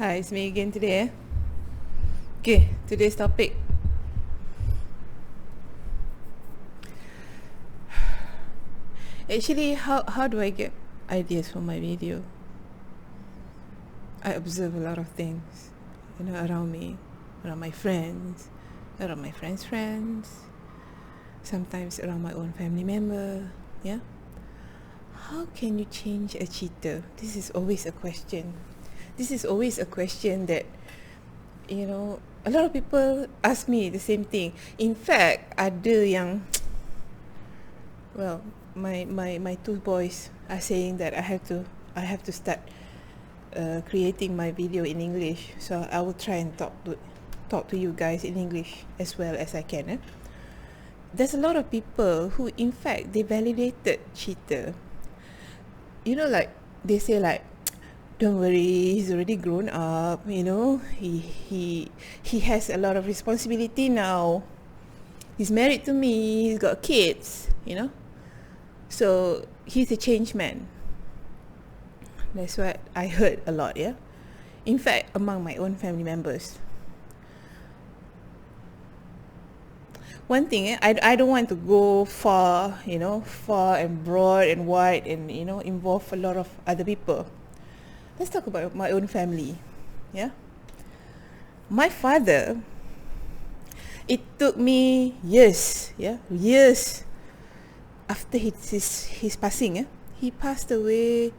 Hi, it's me again today. Okay, today's topic. Actually, how do I get ideas for my video? I observe a lot of things, around me, around my friends, around my friends' friends, sometimes around my own family member. Yeah. How can you change a cheater? This is always a question. This is always a question that a lot of people ask me the same thing. In fact, ada yang well, my two boys are saying that I have to start creating my video in English. So I will try and talk to you guys in English as well as I can. There's a lot of people who, in fact, they validated cheater. Like they say, like, don't worry, he's already grown up. He has a lot of responsibility now. He's married to me. He's got kids. So he's a changed man. That's what I heard a lot. Yeah, in fact, among my own family members. One thing, I don't want to go far and broad and wide and involve a lot of other people. Let's talk about my own family. Yeah, my father. It took me years. Yeah, years after his passing. He passed away,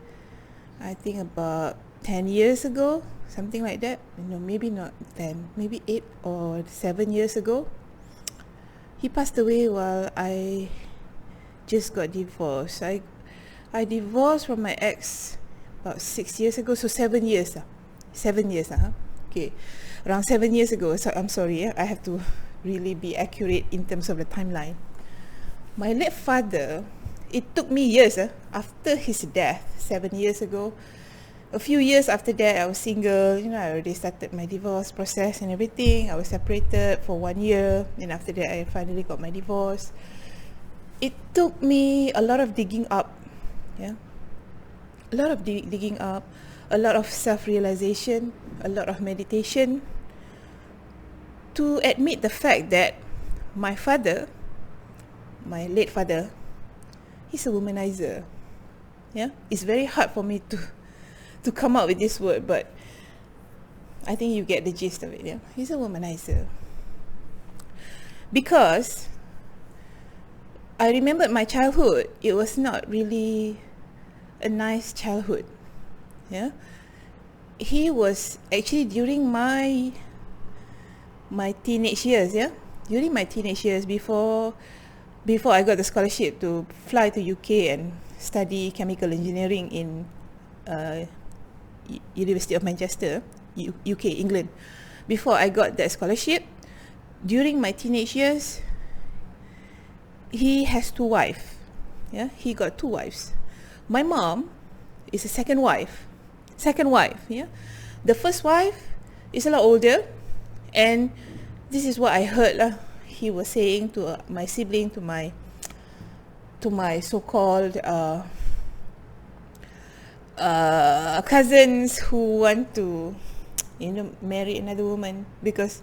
I think about 10 years ago, something like that. Maybe not 10, maybe 8 or 7 years ago. He passed away while I just got divorced. I divorced from my ex about 6 years ago, so 7 years. 7 years. Okay, around 7 years ago. So I'm sorry, I have to really be accurate in terms of the timeline. My late father, it took me years after his death, 7 years ago. A few years after that, I was single. I already started my divorce process and everything. I was separated for 1 year, and after that, I finally got my divorce. It took me a lot of digging up. Yeah, a lot of digging up, a lot of self-realization, a lot of meditation, to admit the fact that my father, my late father, he's a womanizer. Yeah, it's very hard for me to come up with this word, but I think you get the gist of it. Yeah, he's a womanizer. Because I remembered my childhood, it was not really a nice childhood. Yeah, he was actually during my teenage years. Yeah, during my teenage years, before I got the scholarship to fly to UK and study chemical engineering in University of Manchester, UK, England. Before I got that scholarship, during my teenage years, he has 2 wives. Yeah, he got 2 wives. My mom is a second wife. Yeah, the first wife is a lot older, and this is what I heard lah. He was saying to my sibling, to my so-called cousins who want to marry another woman because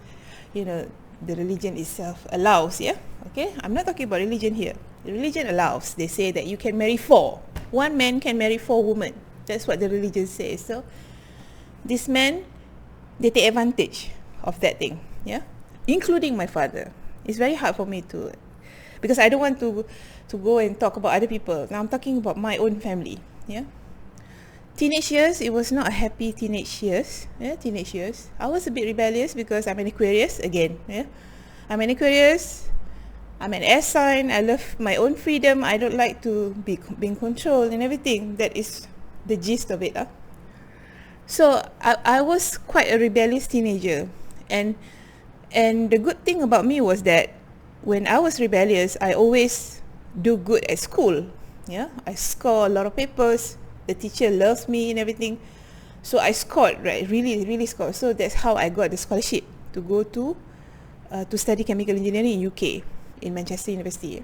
the religion itself allows. Yeah, okay, I'm not talking about religion here. The religion allows. They say that you can marry 4. One man can marry 4 women. That's what the religion says. So this man, they take advantage of that thing. Yeah, including my father. It's very hard for me to, because I don't want to go and talk about other people. Now I'm talking about my own family. Yeah, teenage years, it was not a happy teenage years. Yeah, teenage years. I was a bit rebellious because I'm an Aquarius again. Yeah, I'm an Aquarius. I'm an air sign. I love my own freedom. I don't like to be being controlled and everything. That is the gist of it. So I was quite a rebellious teenager, and the good thing about me was that when I was rebellious, I always do good at school. Yeah, I score a lot of papers. The teacher loves me and everything. So I scored, right? Really, really scored. So that's how I got the scholarship to go to study chemical engineering in UK, in Manchester University.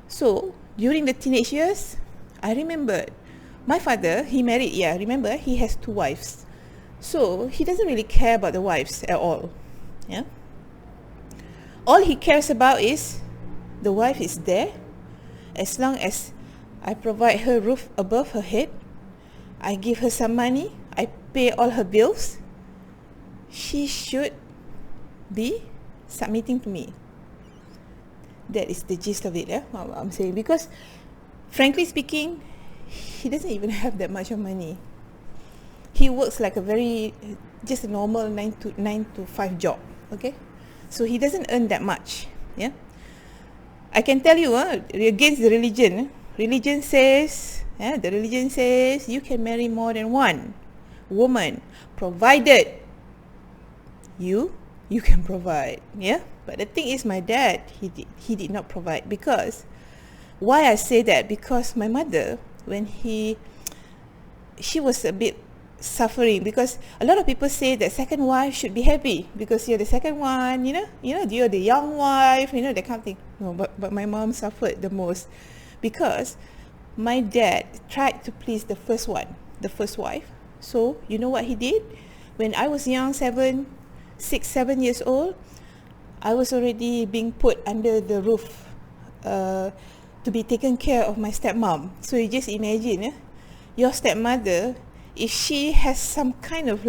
So during the teenage years, I remembered my father. He married. Yeah, remember he has 2 wives. So he doesn't really care about the wives at all. Yeah. All he cares about is the wife is there. As long as I provide her roof above her head, I give her some money, I pay all her bills, she should be submitting to me. That is the gist of it, yeah, I'm saying. Because frankly speaking, he doesn't even have that much of money. He works like just a normal 9 to 5 job, okay? So he doesn't earn that much, yeah? I can tell you, against the religion, the religion says you can marry more than one woman, provided you can provide, yeah? But the thing is, my dad, he did not provide. Because why I say that, because my mother, when she was a bit suffering, because a lot of people say that second wife should be happy because you're the second one, you're the young wife, that kind of thing. No, but my mom suffered the most, because my dad tried to please the first wife. So you know what he did? When I was young, 6, 7 years old, I was already being put under the roof to be taken care of my stepmom. So you just imagine, your stepmother, if she has some kind of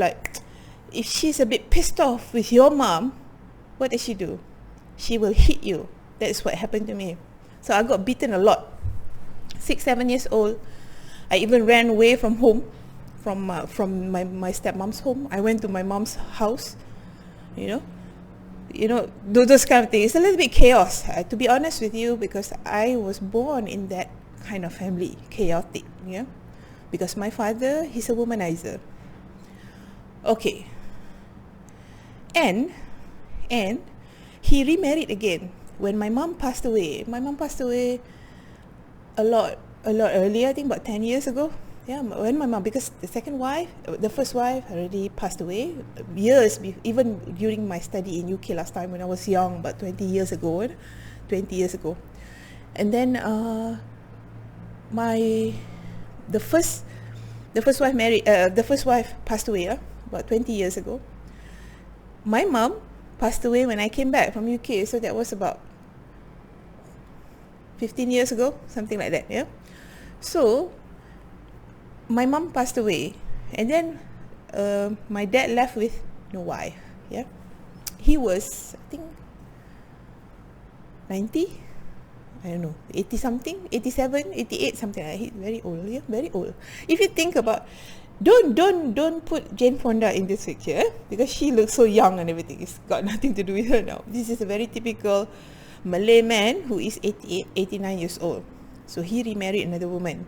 if she's a bit pissed off with your mom, what does she do? She will hit you. That's what happened to me. So I got beaten a lot. 6, 7 years old. I even ran away from home, from my stepmom's home. I went to my mom's house, those kind of things. It's a little bit chaos, to be honest with you, because I was born in that kind of family, chaotic, yeah. Because my father, he's a womanizer. Okay. And he remarried again. When my mom passed away a lot earlier, I think about 10 years ago. Yeah, when my mom, because the first wife already passed away years, even during my study in UK last time when I was young, about 20 years ago. And then the first wife passed away about 20 years ago. My mom passed away when I came back from UK, so that was about 15 years ago, something like that, yeah. So my mom passed away, and then my dad left with no wife, yeah. He was, I think, 90, I don't know, 80 something, 87, 88, something like that. He's very old, yeah, very old. If you think about, don't put Jane Fonda in this picture, because she looks so young and everything. It's got nothing to do with her now. This is a very typical Malay man who is 88, 89 years old. So he remarried another woman.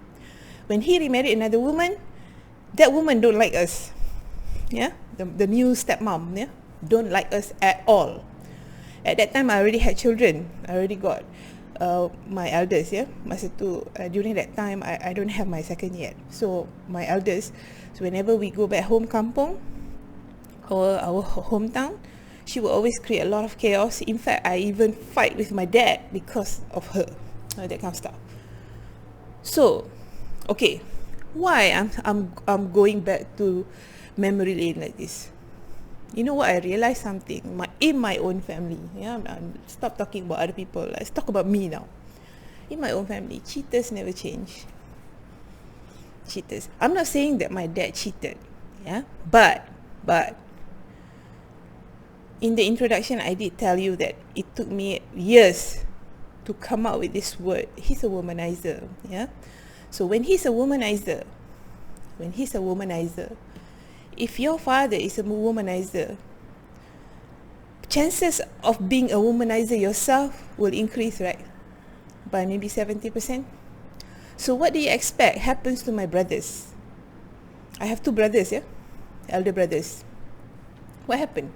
When he remarried another woman, that woman don't like us, yeah. The new stepmom, yeah, don't like us at all. At that time, I already had children. I already got my eldest, yeah. Masa tu, during that time, I don't have my second yet. So my eldest, so whenever we go back home kampung or our hometown, she will always create a lot of chaos. In fact, I even fight with my dad because of her, that kind of stuff. So, okay, why I'm going back to memory lane like this? You know what? I realized something in my own family. Yeah, stop talking about other people. Let's talk about me now. In my own family, cheaters never change. Cheaters. I'm not saying that my dad cheated. Yeah, but in the introduction, I did tell you that it took me years to come up with this word. He's a womanizer. Yeah. So when he's a womanizer, if your father is a womanizer, chances of being a womanizer yourself will increase, right? By maybe 70%. So what do you expect happens to my brothers? I have 2 brothers, yeah? Elder brothers. What happened?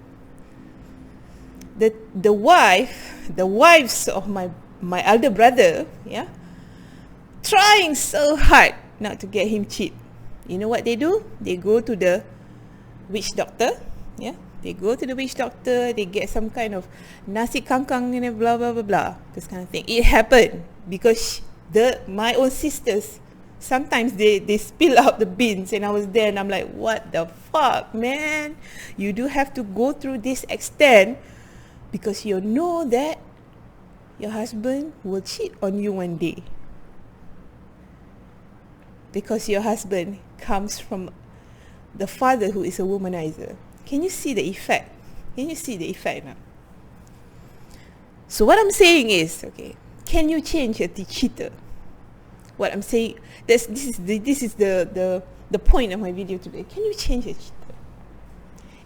The wives of my elder brother, yeah, trying so hard not to get him cheat. You know what they do? They go to the witch doctor, yeah. They go to the witch doctor. They get some kind of nasi kangkang and blah blah blah blah. This kind of thing. It happened because my own sisters Sometimes they spill out the beans, and I was there and I'm like, what the fuck, man? You do have to go through this extent because you know that your husband will cheat on you one day. Because your husband comes from the father who is a womanizer. Can you see the effect? Can you see the effect now? So what I'm saying is, okay, can you change a cheater? What I'm saying, this is the point of my video today. Can you change a cheater?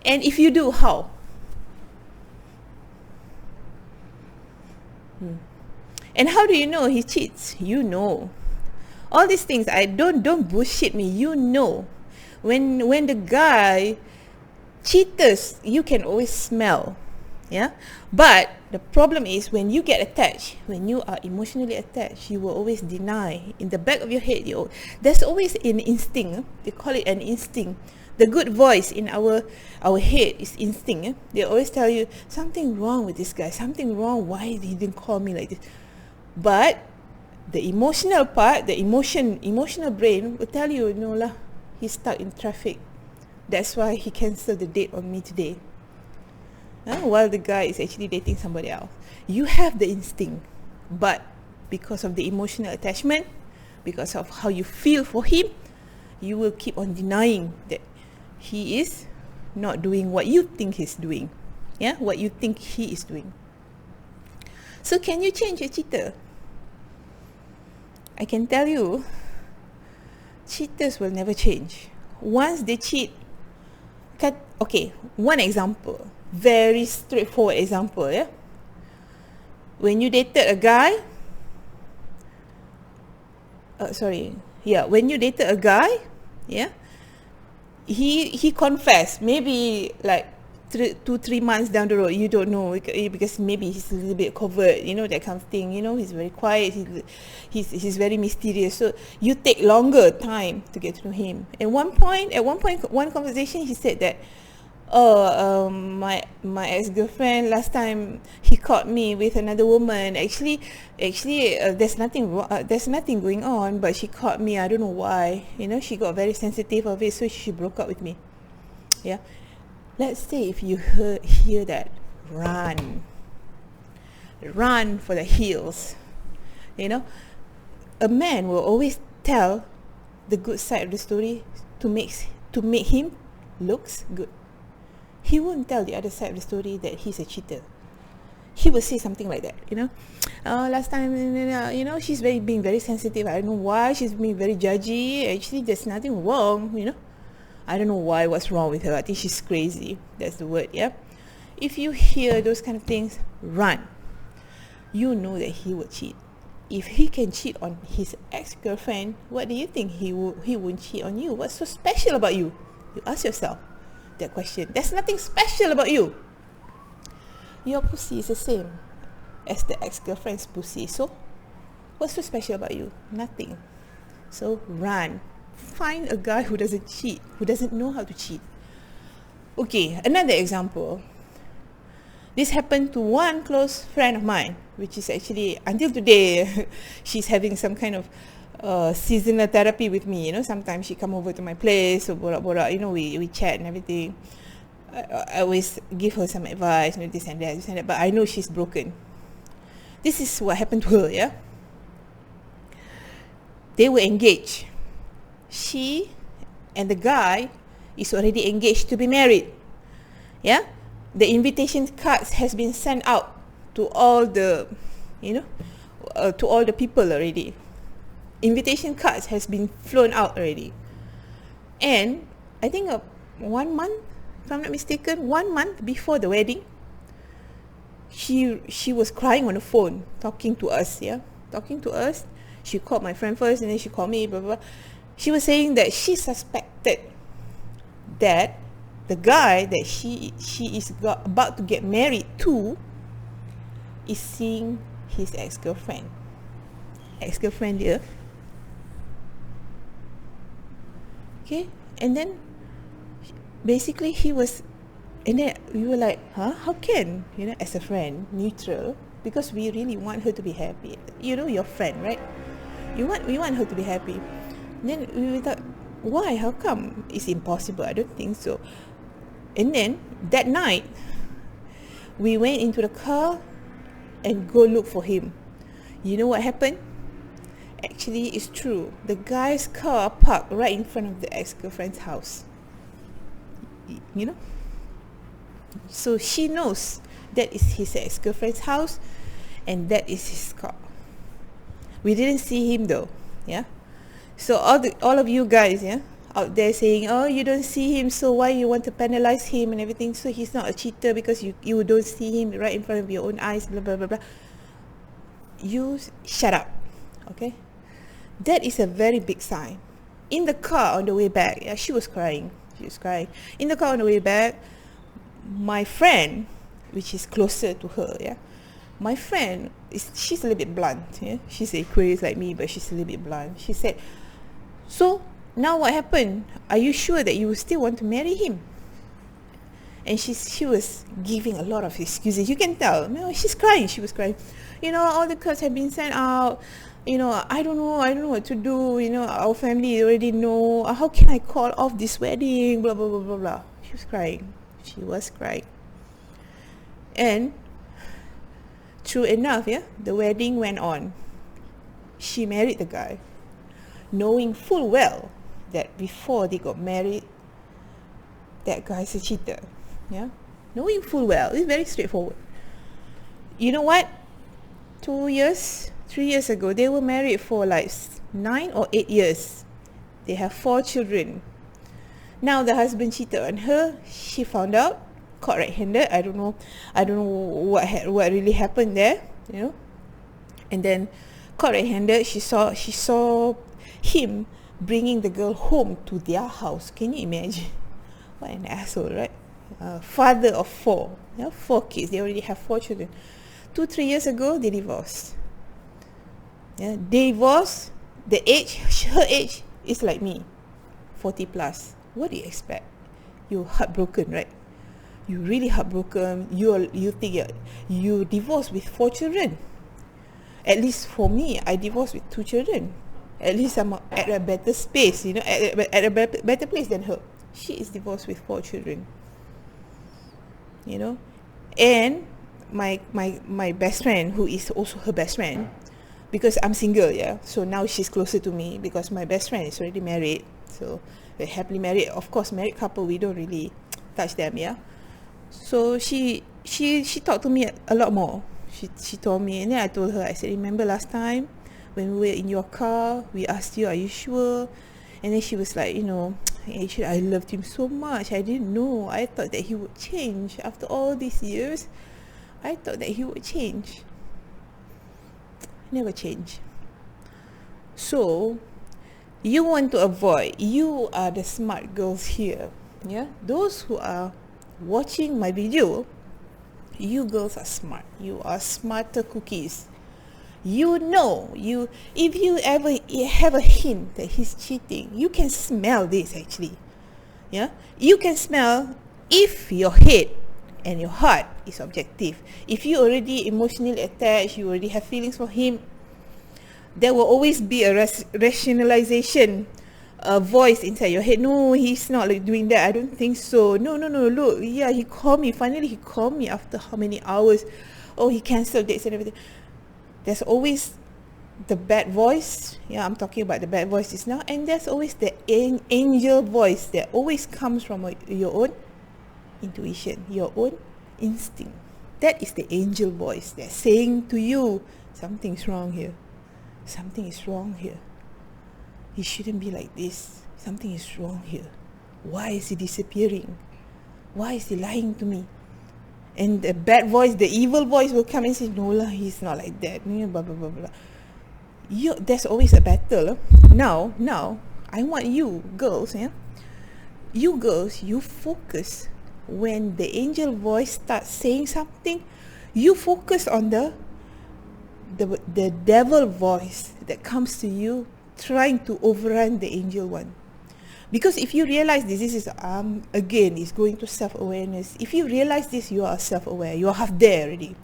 And if you do, how? And how do you know he cheats? You know. All these things, I don't bullshit me. You know. When the guy cheaters, you can always smell. Yeah? But the problem is when you get attached, when you are emotionally attached, you will always deny. In the back of your head, there's always an instinct. They call it an instinct. The good voice in our head is instinct. They always tell you something wrong with this guy, something wrong. Why he didn't call me like this? But the emotional part, the emotional brain will tell you, no lah, he's stuck in traffic. That's why he cancelled the date on me today. While the guy is actually dating somebody else. You have the instinct, but because of the emotional attachment, because of how you feel for him, you will keep on denying that he is not doing what you think he's doing. Yeah, what you think he is doing. So can you change a cheater? I can tell you, cheaters will never change. Once they cheat, okay, one example, very straightforward example, yeah. When you dated a guy, when you dated a guy, yeah, he confessed, maybe like 2-3 months down the road, you don't know, because maybe he's a little bit covert, that kind of thing, he's very quiet, he's very mysterious, so you take longer time to get to know him. At one point, one conversation, he said that, my ex-girlfriend, last time he caught me with another woman. Actually, there's nothing going on, but she caught me, I don't know why, she got very sensitive of it, so she broke up with me. Yeah. Let's say if you hear that, run for the hills. A man will always tell the good side of the story to make him looks good. He won't tell the other side of the story that he's a cheater. He will say something like that, last time, she's being very sensitive. I don't know why she's being very judgy. Actually, there's nothing wrong, I don't know what's wrong with her. I think she's crazy. That's the word, yeah? If you hear those kind of things, run. You know that he will cheat. If he can cheat on his ex-girlfriend, what do you think he won't cheat on you? What's so special about you? You ask yourself that question. There's nothing special about you. Your pussy is the same as the ex-girlfriend's pussy. So, what's so special about you? Nothing. So, run. Find a guy who doesn't cheat, who doesn't know how to cheat. Okay, another example. This happened to one close friend of mine, which is actually, until today, she's having some kind of seasonal therapy with me. Sometimes she come over to my place, so borak-borak, we chat and everything. I always give her some advice, this and that, but I know she's broken. This is what happened to her, yeah? They were engaged. She and the guy is already engaged to be married. Yeah? The invitation cards has been sent out to all the, to all the people already. Invitation cards has been flown out already. And I think 1 month, if I'm not mistaken, 1 month before the wedding, she was crying on the phone, talking to us, yeah? Talking to us. She called my friend first, and then she called me, blah, blah, blah. She was saying that she suspected that the guy that she is about to get married to is seeing his ex-girlfriend here. Okay, and then basically and then we were like, how can, as a friend, neutral, because we really want her to be happy. Your friend, right? We want her to be happy. Then we thought, why? How come? It's impossible. I don't think so. And then that night, we went into the car and go look for him. You know what happened? Actually, it's true. The guy's car parked right in front of the ex-girlfriend's house. You know? So she knows that is his ex-girlfriend's house and that is his car. We didn't see him though. Yeah. So all of you guys, yeah, out there saying, oh, you don't see him, so why you want to penalize him and everything? So he's not a cheater because you don't see him right in front of your own eyes, blah blah blah blah. You shut up. Okay. That is a very big sign. In the car on the way back, yeah, she was crying. In the car on the way back, my friend, which is closer to her, yeah, my friend she's a little bit blunt, yeah. She's Aquarius like me, but she's a little bit blunt. She said, so now what happened? Are you sure that you still want to marry him? And she was giving a lot of excuses. You can tell. No, she's crying. She was crying. You know, all the cards have been sent out. You know, I don't know what to do. You know, our family already know. How can I call off this wedding? Blah blah blah blah blah. She was crying. And true enough, yeah, the wedding went on. She married the guy, knowing full well that before they got married, that guy's a cheater. Yeah, knowing full well. It's very straightforward. You know what? 3 years ago, they were married for like 9 or 8 years. They have 4 children. Now the husband cheated on her. She found out, caught red-handed. I don't know what really happened there, you know. And then caught red-handed. She saw him bringing the girl home to their house. Can you imagine? What an asshole, right? Father of 4, yeah, 4 kids. They already have 4 children. 2-3 years ago, they divorced. Yeah, divorced. Her age is like me, 40 plus. What do you expect? You're heartbroken, right? You're really heartbroken. You think you divorced with 4 children. At least for me, I divorced with 2 children. At least I'm at a better space, you know, at a better place than her. She is divorced with 4 children. You know, and my best friend, who is also her best friend, because I'm single, yeah. So now she's closer to me because my best friend is already married. So we're happily married. Of course, married couple, we don't really touch them, yeah. So she talked to me a lot more. She told me, and then I told her, I said, remember last time when we were in your car, we asked you, are you sure? And then she was like, you know, actually I loved him so much. I didn't know. I thought that he would change after all these years. I thought that he would change. Never change. So you want to avoid. You are the smart girls here. Yeah, those who are watching my video, you girls are smart. You are smarter cookies. You know, if you ever have a hint that he's cheating, you can smell this actually. Yeah, you can smell if your head and your heart is objective. If you already emotionally attached, you already have feelings for him, there will always be a rationalization, a voice inside your head. No, he's not like doing that. I don't think so. No, look, yeah, he called me. Finally, he called me after how many hours? Oh, he cancelled dates and everything. There's always the bad voice. Yeah, I'm talking about the bad voices now. And there's always the angel voice that always comes from your own intuition, your own instinct. That is the angel voice that's saying to you, something's wrong here. Something is wrong here. He shouldn't be like this. Something is wrong here. Why is he disappearing? Why is he lying to me? And the bad voice, the evil voice will come and say, no lah, he's not like that. Blah, blah, blah, blah. There's always a battle. Now, I want you girls, yeah? You girls, you focus. When the angel voice starts saying something, you focus on the devil voice that comes to you trying to overrun the angel one. Because if you realize this is again, is going to self-awareness. If you realize this, you are self-aware. You are half there already.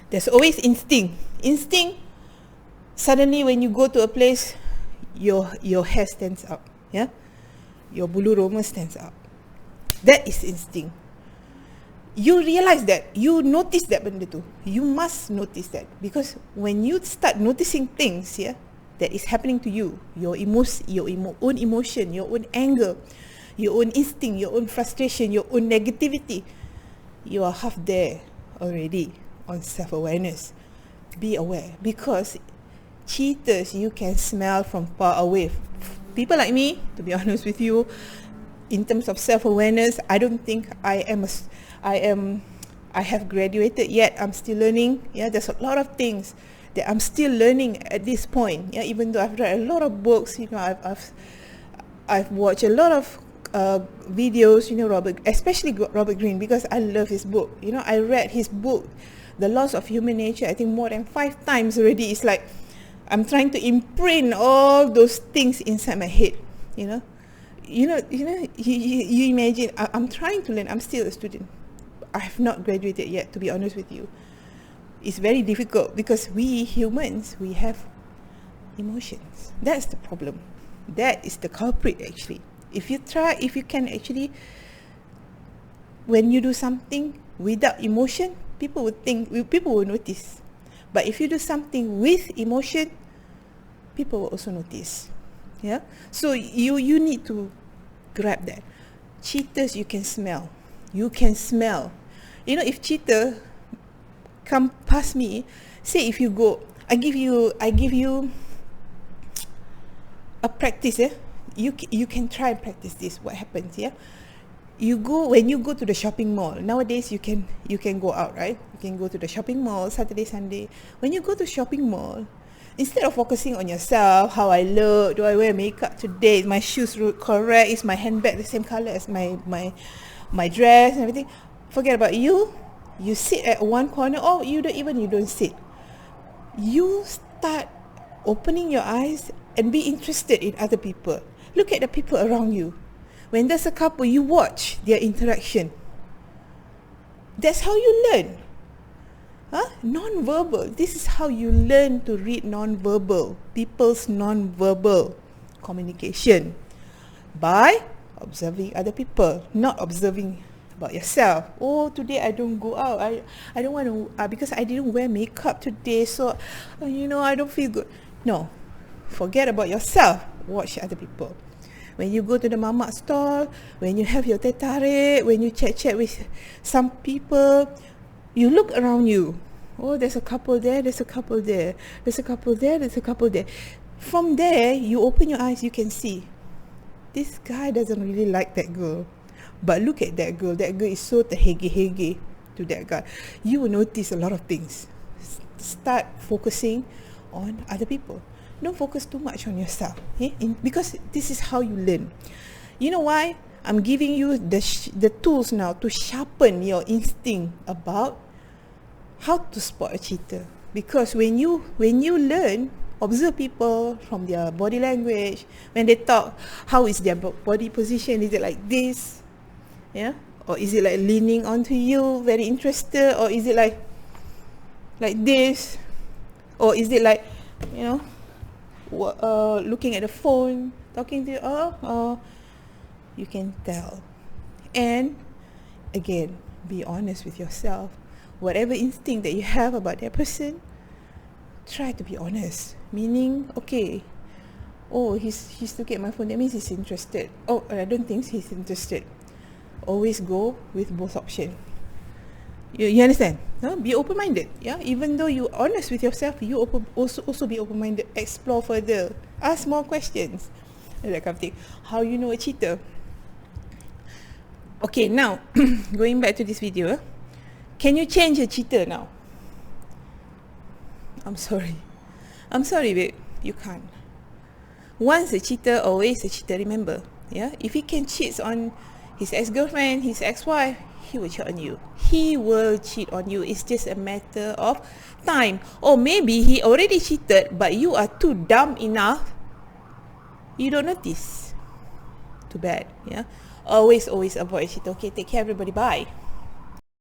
There's always instinct. Instinct Suddenly when you go to a place, your hair stands up, yeah, your bulu roma stands up. That is instinct. You realize that, you notice that benda tu. You must notice that, because when you start noticing things, yeah, that is happening to you, your own emotion, your own anger, your own instinct, your own frustration, your own negativity, you are half there already on self-awareness. Be aware, because cheaters you can smell from far away. People like me, to be honest with you, in terms of self-awareness, I don't think I have graduated yet. I'm still learning. Yeah, there's a lot of things that I'm still learning at this point. Yeah, even though I've read a lot of books, you know, I've watched a lot of videos, you know, especially Robert Greene, because I love his book. You know, I read his book, The Laws of Human Nature, I think more than 5 times already. It's like I'm trying to imprint all those things inside my head. You imagine, I'm trying to learn. I'm still a student. I have not graduated yet, to be honest with you. It's very difficult because we humans, we have emotions. That's the problem. That is the culprit, actually. If you can actually, when you do something without emotion, people will notice. But if you do something with emotion, people will also notice. Yeah. So you need to grab that. Cheaters, you can smell. You can smell. You know, if cheater come past me, say if you go, I give you a practice. You can try and practice this. What happens? Yeah. When you go to the shopping mall nowadays, you can go out, right? You can go to the shopping mall Saturday, Sunday. When you go to shopping mall, instead of focusing on yourself, how I look, do I wear makeup today, is my shoes correct, is my handbag the same color as my dress and everything, forget about you. You sit at one corner, or you don't sit. You start opening your eyes and be interested in other people. Look at the people around you. When there's a couple, you watch their interaction. That's how you learn. Non-verbal. This is how you learn to read non-verbal. People's non-verbal communication. By observing other people, not observing about yourself. Oh, today I don't go out. I don't want to, because I didn't wear makeup today, so I don't feel good. No, forget about yourself. Watch other people. When you go to the mamak stall, when you have your teh tarik, when you chat with some people, you look around you. Oh, there's a couple there, there's a couple there, there's a couple there, there's a couple there. From there, you open your eyes, you can see, this guy doesn't really like that girl. But look at that girl. That girl is so terhege-hege to that guy. You will notice a lot of things. Start focusing on other people. Don't focus too much on yourself, because this is how you learn. You know why? I'm giving you the tools now to sharpen your instinct about how to spot a cheater. Because when you learn, observe people from their body language. When they talk, how is their body position? Is it like this? Yeah? Or is it like leaning onto you, very interested? Or is it like this? Or is it like, looking at the phone, talking to you? You can tell. And again, be honest with yourself. Whatever instinct that you have about that person, try to be honest. Meaning, okay, he's looking at my phone, that means he's interested. Oh, I don't think he's interested. Always go with both options. You understand? Be open-minded. Yeah, even though you're honest with yourself, you also be open-minded. Explore further. Ask more questions. That kind of thing. How you know a cheater? Okay, now going back to this video. Can you change a cheater now? I'm sorry, babe. You can't. Once a cheater, always a cheater. Remember, yeah. If he can cheat on his ex-girlfriend, his ex-wife, he will cheat on you. He will cheat on you. It's just a matter of time. Or maybe he already cheated, but you are too dumb enough. You don't notice. Too bad. Yeah. Always avoid cheater. Okay, take care, everybody. Bye.